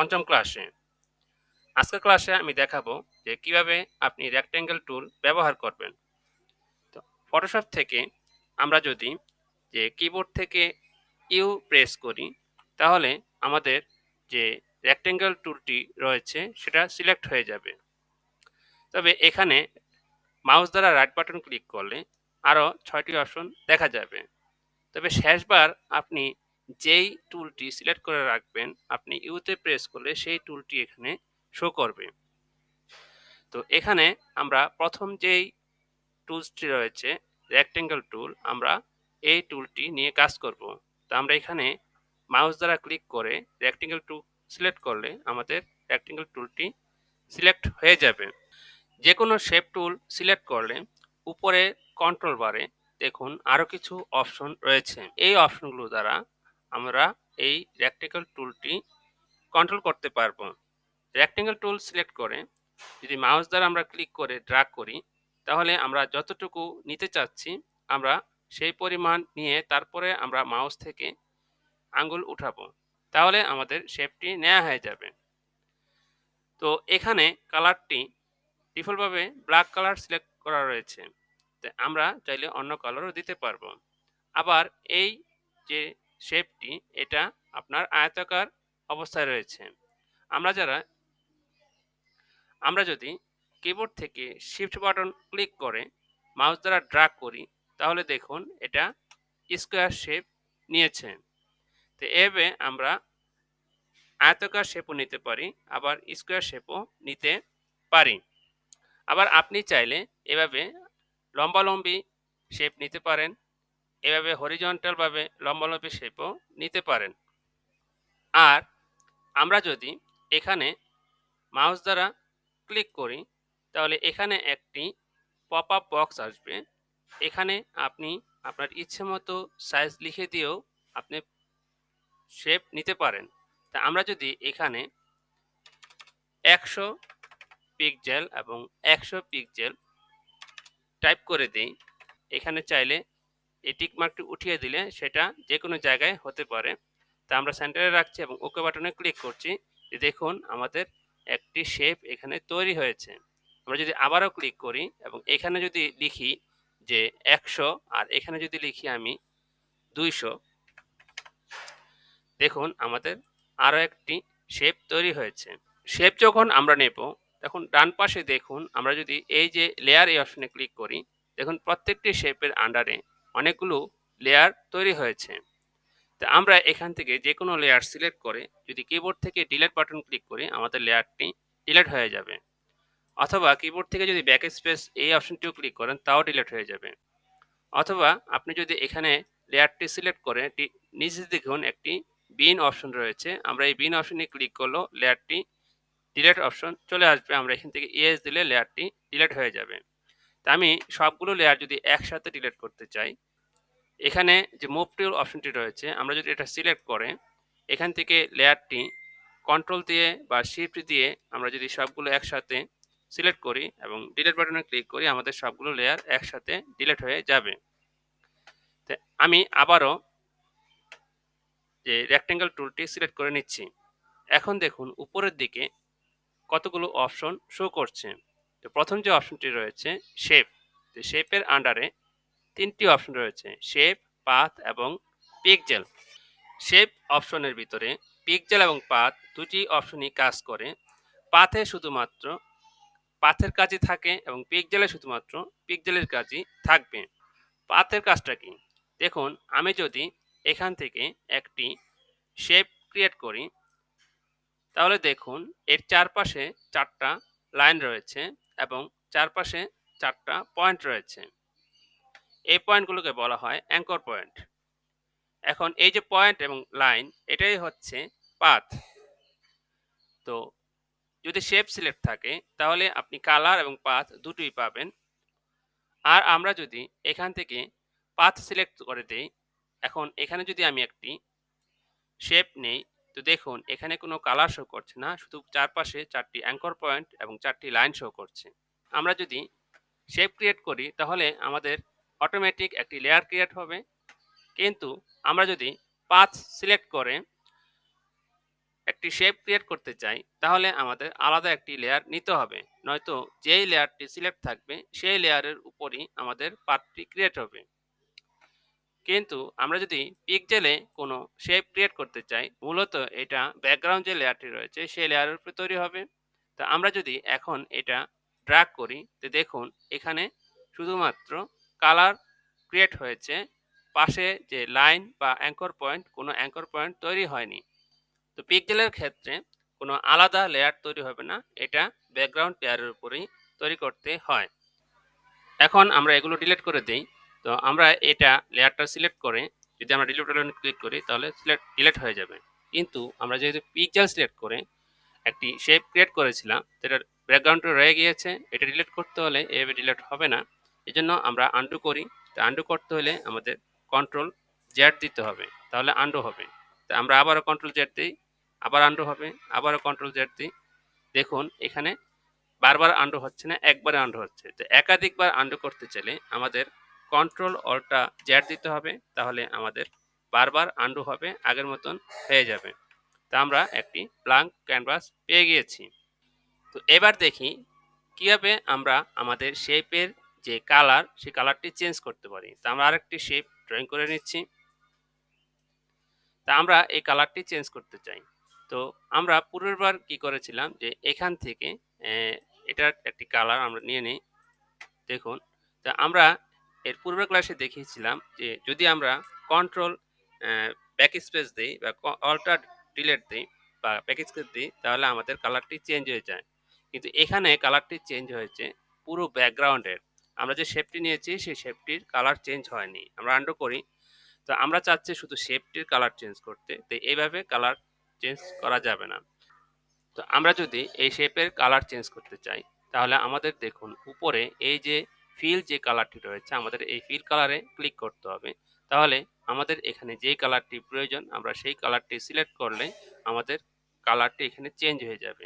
পঞ্চম ক্লাসে। আজকের ক্লাসে আমি দেখাবো যে কিভাবে আপনি রেক্ট্যাঙ্গেল টুল ব্যবহার করবেন। তো ফটোশপ থেকে আমরা যদি যে কিবোর্ড থেকে ইউ প্রেস করি তাহলে আমাদের যে রেক্ট্যাঙ্গেল টুলটি রয়েছে সেটা সিলেক্ট হয়ে যাবে। তবে এখানে মাউস দ্বারা রাইট বাটন ক্লিক করলে আরও 6টি অপশন দেখা যাবে। তবে শেষবার আপনি যেই টুলটি সিলেক্ট করে রাখবেন আপনি ইউতে প্রেস করলে সেই টুলটি এখানে শো করবে। তো এখানে আমরা প্রথম যেই টুলসটি রয়েছে রেক্ট্যাঙ্গেল টুল, আমরা এই টুলটি নিয়ে কাজ করব। তো আমরা এখানে মাউস দ্বারা ক্লিক করে রেক্ট্যাঙ্গেল টুল সিলেক্ট করলে আমাদের রেক্ট্যাঙ্গেল টুলটি সিলেক্ট হয়ে যাবে। যে কোনো শেপ টুল সিলেক্ট করলে উপরে কন্ট্রোল বারে দেখুন আরও কিছু অপশন রয়েছে। এই অপশনগুলো দ্বারা আমরা এই রেক্ট্যাঙ্গেল টুলটি কন্ট্রোল করতে পারবো। রেক্ট্যাঙ্গেল টুল সিলেক্ট করে যদি মাউস দ্বারা আমরা ক্লিক করে ড্র্যাগ করি তাহলে আমরা যতটুকু নিতে চাচ্ছি আমরা সেই পরিমাণ নিয়ে তারপরে আমরা মাউস থেকে আঙ্গুল উঠাবো, তাহলে আমাদের শেপটি নেওয়া হয়ে যাবে। তো এখানে কালারটি ডিফল্টভাবে ব্ল্যাক কালার সিলেক্ট করা রয়েছে, তো আমরা চাইলে অন্য কালারও দিতে পারবো। আবার এই যে শেপটি এটা আপনার আয়তাকার অবস্থায় রয়েছে। আমরা যদি কিবোর্ড থেকে শিফট বাটন ক্লিক করে মাউস দ্বারা ড্র্যাগ করি তাহলে দেখুন এটা স্কোয়ার শেপ নিয়েছে। তো এভাবে আমরা আয়তাকার শেপও নিতে পারি, আবার স্কোয়ার শেপও নিতে পারি। আবার আপনি চাইলে এভাবে লম্বালম্বি শেপ নিতে পারেন, এভাবে হরিজন্টালভাবে লম্বালম্বি শেপও নিতে পারেন। আর আমরা যদি এখানে মাউস দ্বারা ক্লিক করি তাহলে এখানে একটি পপ আপ বক্স আসবে। এখানে আপনি আপনার ইচ্ছে মতো সাইজ লিখে দিয়েও আপনি শেপ নিতে পারেন। তা আমরা যদি এখানে 100 পিক্সেল এবং 100 পিক্সেল টাইপ করে দিই, এখানে চাইলে এই টিক মার্কটি উঠিয়ে দিলে সেটা যে কোনো জায়গায় হতে পারে। তা আমরা সেন্টারে রাখছি এবং ওকে বাটনে ক্লিক করছি। দেখুন আমাদের একটি শেপ এখানে তৈরি হয়েছে। আমরা যদি আবারও ক্লিক করি এবং এখানে যদি লিখি যে 100 আর এখানে যদি লিখি আমি 200, দেখুন আমাদের আরও একটি শেপ তৈরি হয়েছে। শেপ যখন আমরা নেব তখন ডান পাশে দেখুন আমরা যদি এই যে লেয়ার এই অপশনে ক্লিক করি দেখুন প্রত্যেকটি শেপের আন্ডারে অনেকগুলো লেয়ার তৈরি হয়েছে। তো আমরা এখান থেকে যে কোনো লেয়ার সিলেক্ট করে যদি কিবোর্ড থেকে ডিলিট বাটন ক্লিক করি আমাদের লেয়ারটি ডিলিট হয়ে যাবে, অথবা কিবোর্ড থেকে যদি ব্যাক স্পেস এই অপশনটিও ক্লিক করেন তাও ডিলিট হয়ে যাবে। অথবা আপনি যদি এখানে লেয়ারটি সিলেক্ট করে নিচে দেখুন একটি বিন অপশন রয়েছে, আমরা এই বিন অপশনে ক্লিক করলেও লেয়ারটি ডিলিট অপশন চলে আসবে। আমরা এখান থেকে ইয়েস দিলে লেয়ারটি ডিলিট হয়ে যাবে। তা আমি সবগুলো লেয়ার যদি একসাথে ডিলিট করতে চাই এখানে যে মুভ টুল অপশনটি রয়েছে আমরা যদি এটা সিলেক্ট করে এখান থেকে লেয়ারটি কন্ট্রোল দিয়ে বা শিফট দিয়ে আমরা যদি সবগুলো একসাথে সিলেক্ট করি এবং ডিলিট বাটনে ক্লিক করি আমাদের সবগুলো লেয়ার একসাথে ডিলিট হয়ে যাবে। তো আমি আবারও যে রেক্ট্যাঙ্গেল টুলটি সিলেক্ট করে নিচ্ছি। এখন দেখুন উপরের দিকে কতগুলো অপশন শো করছে। তো প্রথম যে অপশনটি রয়েছে শেপ, তো শেপের আন্ডারে 3টি অপশন রয়েছে শেপ, পাথ এবং পিক্সেল। শেপ অপশনের ভিতরে পিক্সেল এবং পাথ দুটি অপশনই কাজ করে। পাথে শুধুমাত্র পাথের কাজই থাকে এবং পিক্সেলে শুধুমাত্র পিক্সেলের কাজই থাকবে। পাথের কাজটা কি দেখুন, আমি যদি এখান থেকে একটি শেপ ক্রিয়েট করি তাহলে দেখুন এর চারপাশে 4টা লাইন রয়েছে এবং চারপাশে 4টা পয়েন্ট রয়েছে। এই পয়েন্টগুলোকে বলা হয় অ্যাঙ্কর পয়েন্ট। এখন এই যে পয়েন্ট এবং লাইন এটাই হচ্ছে পাথ। তো যদি শেপ সিলেক্ট থাকে তাহলে আপনি কালার এবং পাথ দুটোই পাবেন। আর আমরা যদি এখান থেকে পাথ সিলেক্ট করে দেই, এখন এখানে যদি আমি একটি শেপ নেই তো দেখুন এখানে কোনো কালার শো করছে না, শুধু চারপাশে 4টি অ্যাঙ্কর পয়েন্ট এবং 4টি লাইন শো করছে। আমরা যদি শেপ ক্রিয়েট করি তাহলে আমাদের অটোমেটিক একটি লেয়ার ক্রিয়েট হবে, কিন্তু আমরা যদি পাথ সিলেক্ট করে একটি শেপ ক্রিয়েট করতে চাই তাহলে আমাদের আলাদা একটি লেয়ার নিতে হবে, নয়তো যেই লেয়ারটি সিলেক্ট থাকবে সেই লেয়ারের উপরই আমাদের পার্টটি ক্রিয়েট হবে। কিন্তু আমরা যদি পিক্সেলে কোনো শেপ ক্রিয়েট করতে চাই, মূলত এটা ব্যাকগ্রাউন্ড যে লেয়ারটি রয়েছে সেই লেয়ারের উপরে তৈরি হবে। তো আমরা যদি এখন এটা ড্র্যাগ করি, তো দেখুন এখানে শুধুমাত্র কালার ক্রিয়েট হয়েছে, পাশে যে লাইন বা অ্যাঙ্কর পয়েন্ট, কোনো অ্যাঙ্কর পয়েন্ট তৈরি হয়নি। তো পিক্সেলের ক্ষেত্রে কোনো আলাদা লেয়ার তৈরি হবে না, এটা ব্যাকগ্রাউন্ড লেয়ারের উপরেই তৈরি করতে হয়। এখন আমরা এগুলো ডিলিট করে দেই। তো আমরা এটা লেয়ারটা সিলেক্ট করে যদি আমরা ডিলিট বাটনে ক্লিক করি তাহলে ডিলিট হয়ে যাবে। কিন্তু আমরা যেহেতু পিক্সেল সিলেক্ট করে একটি শেপ ক্রিয়েট করেছিলাম, যেটার ব্যাকগ্রাউন্ডটা রয়ে গিয়েছে, এটা ডিলিট করতে হলে এভাবে ডিলিট হবে না। এজন্য আমরা আন্ডু করি। তো আন্ডু করতে হলে আমাদের কন্ট্রোল জেড দিতে হবে, তাহলে আন্ডু হবে। তো আমরা আবারও কন্ট্রোল জেড দিই, আবার আন্ডু হবে, আবারও কন্ট্রোল জেড দিই। দেখুন এখানে বারবার আন্ডু হচ্ছে না, একবারে আন্ডু হচ্ছে। তো একাধিকবার আন্ডু করতে চাইলে আমাদের কন্ট্রোল অল্টা জেড দিতে হবে, তাহলে আমাদের বারবার আন্ডু হবে, আগের মতন হয়ে যাবে। তা আমরা একটি ব্ল্যাঙ্ক ক্যানভাস পেয়ে গিয়েছি। তো এবার দেখি কিভাবে আমরা আমাদের শেপের যে কালার, সেই কালারটি চেঞ্জ করতে পারি। তা আমরা আরেকটি শেপ ড্রয়িং করে নিচ্ছি। তা আমরা এই কালারটি চেঞ্জ করতে চাই। তো আমরা পূর্বের বার কি করেছিলাম যে এখান থেকে এটার একটি কালার আমরা নিয়ে নিই। দেখুন, তা আমরা এর পূর্বের ক্লাসে দেখিয়েছিলাম যে যদি আমরা কন্ট্রোল ব্যাক স্পেস দিই বা অল্টার ডিলেট দিই বা ব্যাক স্পেস দিই, তাহলে আমাদের কালারটি চেঞ্জ হয়ে যায়। কিন্তু এখানে কালারটি চেঞ্জ হয়েছে পুরো ব্যাকগ্রাউন্ডের। আমরা যে শেপটি নিয়েছি সেই শেপটির কালার চেঞ্জ হয়নি। আমরা আন্ডু করি। তো আমরা চাচ্ছি শুধু শেপটির কালার চেঞ্জ করতে। তো এইভাবে কালার চেঞ্জ করা যাবে না। তো আমরা যদি এই শেপের কালার চেঞ্জ করতে চাই, তাহলে আমাদের দেখুন উপরে এই যে ফিল যে কালারটি রয়েছে, আমাদের এই ফিল কালারে ক্লিক করতে হবে। তাহলে আমাদের এখানে যেই কালারটি প্রয়োজন আমরা সেই কালারটি সিলেক্ট করলে আমাদের কালারটি এখানে চেঞ্জ হয়ে যাবে।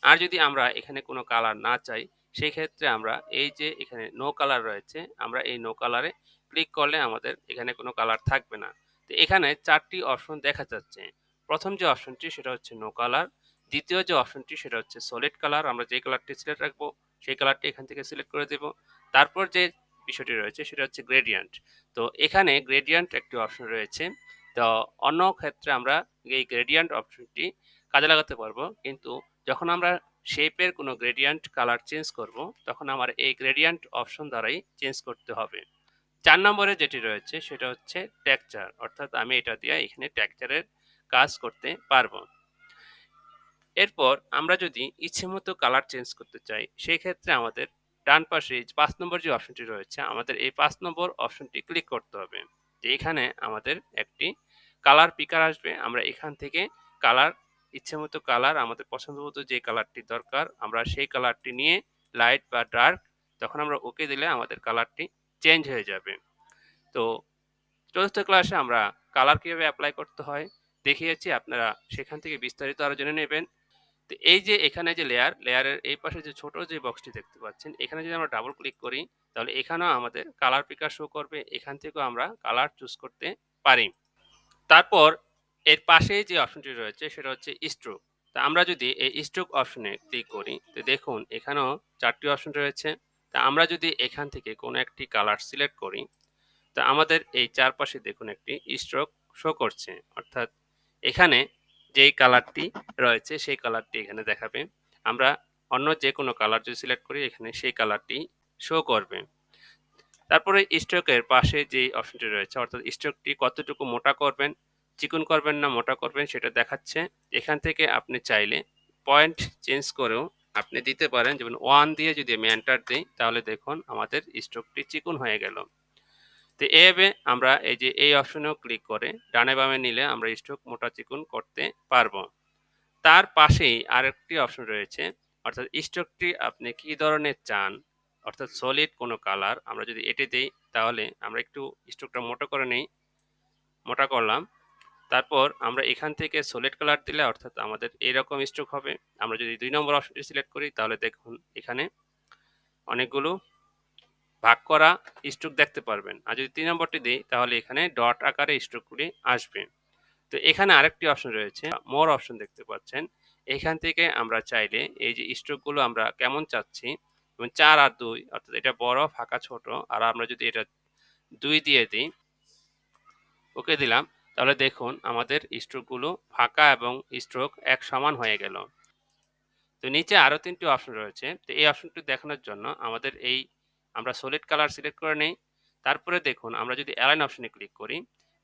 আর যদি আমরা এখানে কোনো কালার না চাই, সেই ক্ষেত্রে আমরা এই যে এখানে নো কালার রয়েছে, আমরা এই নো কালারে ক্লিক করলে আমাদের এখানে কোনো কালার থাকবে না। তো এখানে 4টি অপশন দেখা যাচ্ছে। প্রথম যে অপশনটি সেটা হচ্ছে নো কালার। দ্বিতীয় যে অপশনটি সেটা হচ্ছে সলিড কালার, আমরা যে কালারটি সিলেক্ট রাখবো সেই কালারটি এখান থেকে সিলেক্ট করে দেব। তারপর যে বিষয়টি রয়েছে সেটা হচ্ছে গ্রেডিয়েন্ট। তো এখানে গ্রেডিয়েন্ট একটি অপশন রয়েছে। তো অন্য ক্ষেত্রে আমরা এই গ্রেডিয়েন্ট অপশনটি কাজে লাগাতে পারবো, কিন্তু যখন আমরা শেপের কোনো গ্রেডিয়েন্ট কালার চেঞ্জ করব, তখন আমার এই গ্রেডিয়েন্ট অপশন দ্বারাই চেঞ্জ করতে হবে। 4 নম্বরে যেটি রয়েছে সেটা হচ্ছে টেক্সচার, অর্থাৎ আমি এটা দিয়ে এখানে টেক্সচারের কাজ করতে পারবো। এরপর আমরা যদি ইচ্ছেমতো কালার চেঞ্জ করতে চাই, সেই ক্ষেত্রে আমাদের ডান পাশে 5 নম্বর যে অপশনটি রয়েছে, আমাদের এই 5 নম্বর অপশনটি ক্লিক করতে হবে। যে এখানে আমাদের একটি কালার পিকার আসবে। আমরা এখান থেকে কালার, ইচ্ছেমতো কালার, আমাদের পছন্দমতো যে কালারটি দরকার আমরা সেই কালারটি নিয়ে লাইট বা ডার্ক, তখন আমরা ওকে দিলে আমাদের কালারটি চেঞ্জ হয়ে যাবে। তো চতুর্থ ক্লাসে আমরা কালার কিভাবে অ্যাপ্লাই করতে হয় দেখিয়েছি, আপনারা সেখান থেকে বিস্তারিত আরো জেনে নেবেন। তো এই যে এখানে যে লেয়ারের এই পাশে যে ছোট যে বক্সটি দেখতে পাচ্ছেন, এখানে যদি আমরা ডাবল ক্লিক করি তাহলে এখানেও আমাদের কালার পিকার শো করবে। এখান থেকেও আমরা কালার চুজ করতে পারি। তারপর এর পাশেই যে অপশনটি রয়েছে সেটা হচ্ছে স্ট্রোক। তো আমরা যদি এই স্ট্রোক অপশনে ক্লিক করি, তো দেখুন এখানেও 4টি অপশন রয়েছে। তা আমরা যদি এখান থেকে কোনো একটি কালার সিলেক্ট করি, তো আমাদের এই চারপাশে দেখুন একটি স্ট্রোক শো করছে, অর্থাৎ এখানে যেই কালারটি রয়েছে সেই কালারটি এখানে দেখাবে। আমরা অন্য যে কোনো কালার যদি সিলেক্ট করি এখানে সেই কালারটি শো করবে। তারপরে স্ট্রোকের পাশে যে অপশনটি রয়েছে, অর্থাৎ স্ট্রোকটি কতটুকু মোটা করবেন, চিকন করবেন না মোটা করবেন সেটা দেখাচ্ছে। এখান থেকে আপনি চাইলে পয়েন্ট চেঞ্জ করেও আপনি দিতে পারেন। যেমন 1 দিয়ে যদি আমি এন্টার দিই তাহলে দেখুন আমাদের স্ট্রোকটি চিকন হয়ে গেল। তো এভাবে আমরা এই যে এই অপশনেও ক্লিক করে ডানে বামে নিলে আমরা স্ট্রোক মোটা চিকন করতে পারবো। তার পাশেই আরেকটি অপশন রয়েছে, অর্থাৎ স্ট্রোকটি আপনি কি ধরনের চান, অর্থাৎ সলিড কোনো কালার আমরা যদি এটি দিই তাহলে আমরা একটু স্ট্রোকটা মোটা করে নিই, মোটা করলাম। তারপর আমরা এখান থেকে সলিড কালার দিলে অর্থাৎ আমাদের এরকম স্ট্রোক হবে। আমরা যদি 2 নম্বর অপশনটি সিলেক্ট করি তাহলে দেখুন এখানে অনেকগুলো ভাগ করা স্ট্রোক দেখতে পারবেন। আর যদি 3 নম্বরটি দিই তাহলে এখানে ডট আকারে স্ট্রোকগুলি আসবে। তো এখানে আরেকটি অপশন রয়েছে, মোর অপশন দেখতে পাচ্ছেন। এখান থেকে আমরা চাইলে এই যে স্ট্রোকগুলো আমরা কেমন চাচ্ছি, যেমন ৪ আর ২ অর্থাৎ এটা বড়, ফাঁকা ছোট। আর আমরা যদি এটা ২ দিয়ে দিই, ওকে দিলাম, তাহলে দেখুন আমাদের স্ট্রোকগুলো ফাঁকা এবং স্ট্রোক এক সমান হয়ে গেল। তো নিচে আরো ৩ টি অপশন রয়েছে। তো এই অপশনটি দেখানোর জন্য আমাদের আমরা সলিড কালার সিলেক্ট করে নেই। তারপরে দেখুন আমরা যদি অ্যালাইন অপশনে ক্লিক করি,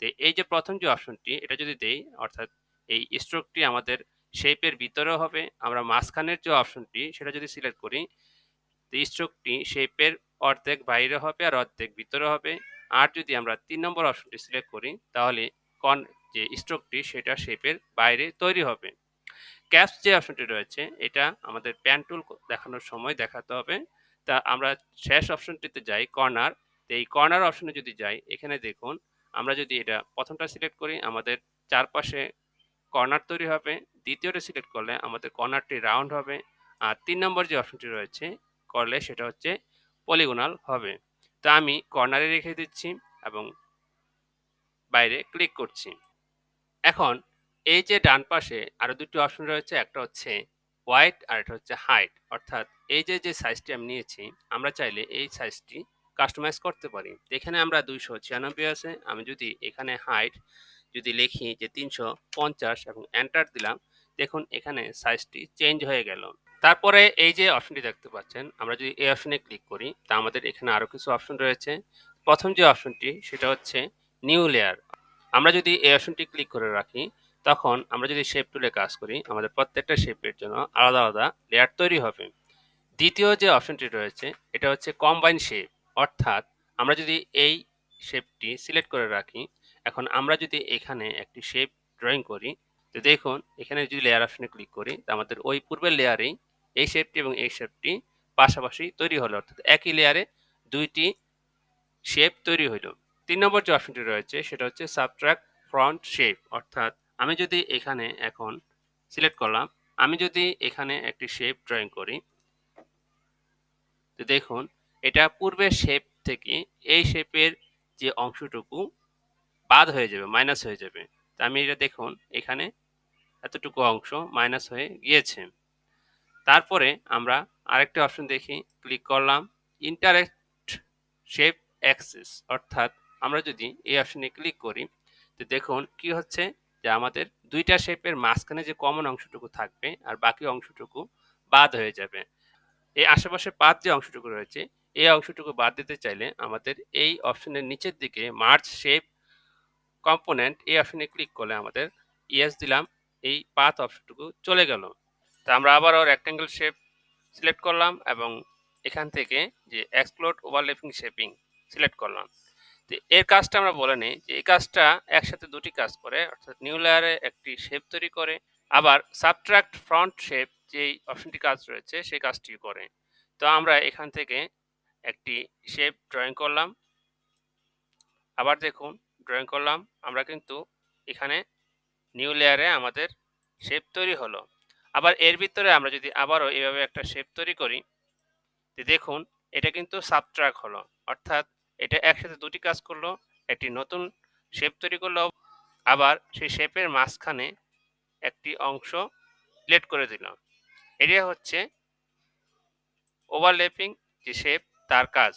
তো এই যে ১ম যে অপশনটি এটা যদি দেই, অর্থাৎ এই স্ট্রোকটি আমাদের শেপের ভিতরেও হবে। আমরা মাঝখানের যে অপশনটি সেটা যদি সিলেক্ট করি, তো স্ট্রোকটি শেপের অর্ধেক বাইরে হবে আর অর্ধেক ভিতরে হবে। আর যদি আমরা ৩ নম্বর অপশনটি সিলেক্ট করি, তাহলে কন যে স্ট্রোকটি সেটা শেপের বাইরে তৈরি হবে। ক্যাপস যে অপশনটি রয়েছে এটা আমাদের প্যান টুল দেখানোর সময় দেখাতে হবে। তা আমরা শেষ অপশনটিতে যাই, কর্নার। তো এই কর্নার অপশনে যদি যাই, এখানে দেখুন আমরা যদি এটা ১ম সিলেক্ট করি, আমাদের চারপাশে কর্নার তৈরি হবে। দ্বিতীয়টা সিলেক্ট করলে আমাদের কর্নারটি রাউন্ড হবে। আর ৩ নম্বর যে অপশনটি রয়েছে করলে সেটা হচ্ছে পলিগনাল হবে। তো আমি কর্নারে রেখে দিচ্ছি এবং বাইরে ক্লিক করছি। এখন এই যে ডান পাশে আরো ২ টি অপশন রয়েছে, একটা হচ্ছে হোয়াইট আর একটা হচ্ছে হাইট। অর্থাৎ এই যে সাইজটি আমি নিয়েছি, আমরা চাইলে এই সাইজটি কাস্টমাইজ করতে পারি। এখানে আমরা ২৯৬ আছে। আমি যদি এখানে হাইট যদি লিখি যে ৩৫০ এবং এন্টার দিলাম, দেখুন এখানে সাইজটি চেঞ্জ হয়ে গেল। তারপরে এই যে অপশনটি দেখতে পাচ্ছেন, আমরা যদি এই অপশনে ক্লিক করি, তা আমাদের এখানে আরো কিছু অপশন রয়েছে। ১ম যে অপশনটি সেটা হচ্ছে নিউ লেয়ার। আমরা যদি এই অপশনটি ক্লিক করে রাখি, তখন আমরা যদি শেপ টুলে কাজ করি, আমাদের প্রত্যেকটা শেপের জন্য আলাদা আলাদা লেয়ার তৈরি হবে। দ্বিতীয় যে অপশনটি রয়েছে এটা হচ্ছে কম্বাইন শেপ। অর্থাৎ আমরা যদি এই শেপটি সিলেক্ট করে রাখি, এখন আমরা যদি এখানে একটি শেপ ড্রয়িং করি, তো দেখুন এখানে যদি লেয়ার অপশনে ক্লিক করি, তো আমাদের ওই পূর্বের লেয়ারেই এই শেপটি এবং এই শেপটি পাশাপাশি তৈরি হলো। অর্থাৎ একই লেয়ারে ২ টি শেপ তৈরি হইল। ৩ নম্বর যে অপশনটি রয়েছে সেটা হচ্ছে সাবট্রাক্ট ফ্রন্ট শেপ। অর্থাৎ আমি যদি এখানে এখন সিলেক্ট করলাম, আমি যদি এখানে একটি শেপ ড্রয়িং করি, তো দেখুন এটা পূর্বের শেপ থেকে এই শেপের যে অংশটুকু বাদ হয়ে যাবে, মাইনাস হয়ে যাবে। তো আমি এটা দেখুন এখানে এতটুকু অংশ মাইনাস হয়ে গিয়েছে। তারপরে আমরা আরেকটা অপশন দেখি, ক্লিক করলাম ইন্টারেক্ট শেপ অ্যাক্সিস। অর্থাৎ আমরা যদি এই অপশনে ক্লিক করি, তো দেখুন কি হচ্ছে যে আমাদের ২ টা শেপের মাঝখানে যে কমন অংশটুকু থাকবে আর বাকি অংশটুকু বাদ হয়ে যাবে। এই আশেপাশে বাদ যে অংশটুকু রয়েছে, এই অংশটুকু বাদ দিতে চাইলে আমাদের এই অপশনের নিচের দিকে মার্জ শেপ কম্পোনেন্ট এই অপশনে ক্লিক করলে আমাদের ইয়েস দিলাম, এই পাথ অপশনটুকু চলে গেল। তো আমরা আবারও রেক্টেঙ্গল শেপ সিলেক্ট করলাম এবং এখান থেকে যে এক্সপ্লোড ওভারল্যাপিং শেপিং সিলেক্ট করলাম। তো এর কাজটা আমরা বলে নেই যে এই কাজটা একসাথে ২ টি কাজ করে। অর্থাৎ নিউ লেয়ারে একটি শেপ তৈরি করে, আবার সাবট্রাক্ট ফ্রন্ট শেপ যেই অপশনটি কাজ রয়েছে সেই কাজটিও করে। তো আমরা এখান থেকে একটি শেপ ড্রয়িং করলাম। আবার দেখুন ড্রয়িং করলাম। আমরা কিন্তু এখানে নিউ লেয়ারে আমাদের শেপ তৈরি হলো। আবার এর ভিতরে আমরা যদি আবারও এভাবে একটা শেপ তৈরি করি, তো দেখুন এটা কিন্তু সাবট্রাক্ট হলো। অর্থাৎ এটা একসাথে ২ টি কাজ করলো। একটি নতুন শেপ তৈরি করলো, আবার সেই শেপের মাঝখানে একটি অংশ প্লেট করে দিল। এটাই হচ্ছে ওভারল্যাপিং যে শেপ তার কাজ।